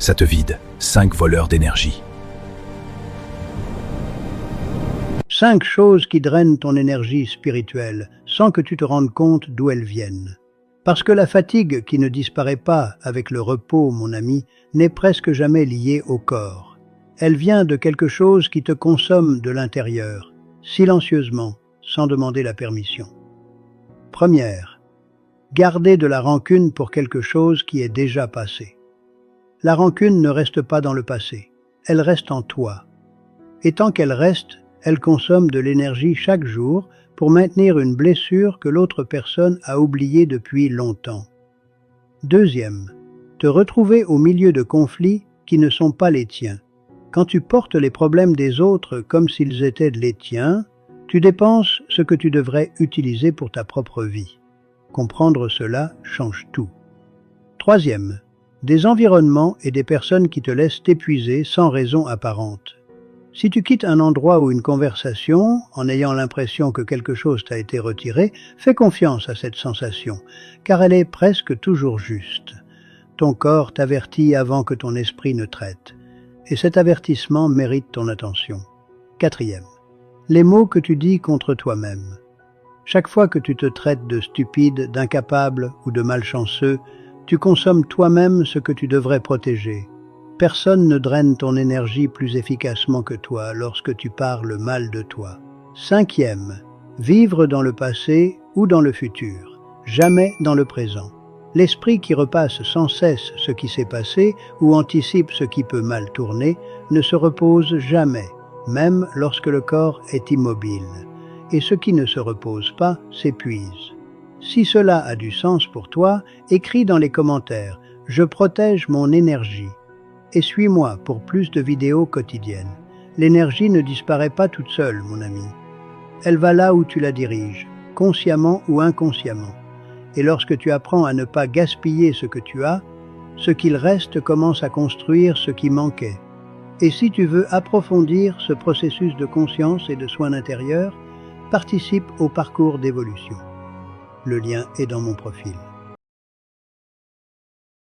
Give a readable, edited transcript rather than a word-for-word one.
ça te vide. 5 voleurs d'énergie. 5 choses qui drainent ton énergie spirituelle sans que tu te rendes compte d'où elles viennent. Parce que la fatigue qui ne disparaît pas avec le repos, mon ami, n'est presque jamais liée au corps. Elle vient de quelque chose qui te consomme de l'intérieur, silencieusement, sans demander la permission. Première, garder de la rancune pour quelque chose qui est déjà passé. La rancune ne reste pas dans le passé, elle reste en toi. Et tant qu'elle reste, elle consomme de l'énergie chaque jour pour maintenir une blessure que l'autre personne a oubliée depuis longtemps. Deuxième, te retrouver au milieu de conflits qui ne sont pas les tiens. Quand tu portes les problèmes des autres comme s'ils étaient les tiens, tu dépenses ce que tu devrais utiliser pour ta propre vie. Comprendre cela change tout. Troisième, des environnements et des personnes qui te laissent t'épuiser sans raison apparente. Si tu quittes un endroit ou une conversation en ayant l'impression que quelque chose t'a été retiré, fais confiance à cette sensation, car elle est presque toujours juste. Ton corps t'avertit avant que ton esprit ne traite, et cet avertissement mérite ton attention. Quatrième, les mots que tu dis contre toi-même. Chaque fois que tu te traites de stupide, d'incapable ou de malchanceux, tu consommes toi-même ce que tu devrais protéger. Personne ne draine ton énergie plus efficacement que toi lorsque tu parles mal de toi. Cinquième, vivre dans le passé ou dans le futur, jamais dans le présent. L'esprit qui repasse sans cesse ce qui s'est passé ou anticipe ce qui peut mal tourner ne se repose jamais, même lorsque le corps est immobile. Et ce qui ne se repose pas s'épuise. Si cela a du sens pour toi, écris dans les commentaires « Je protège mon énergie ». Et suis-moi pour plus de vidéos quotidiennes. L'énergie ne disparaît pas toute seule, mon ami. Elle va là où tu la diriges, consciemment ou inconsciemment. Et lorsque tu apprends à ne pas gaspiller ce que tu as, ce qu'il reste commence à construire ce qui manquait. Et si tu veux approfondir ce processus de conscience et de soin intérieur, participe au parcours d'évolution. Le lien est dans mon profil.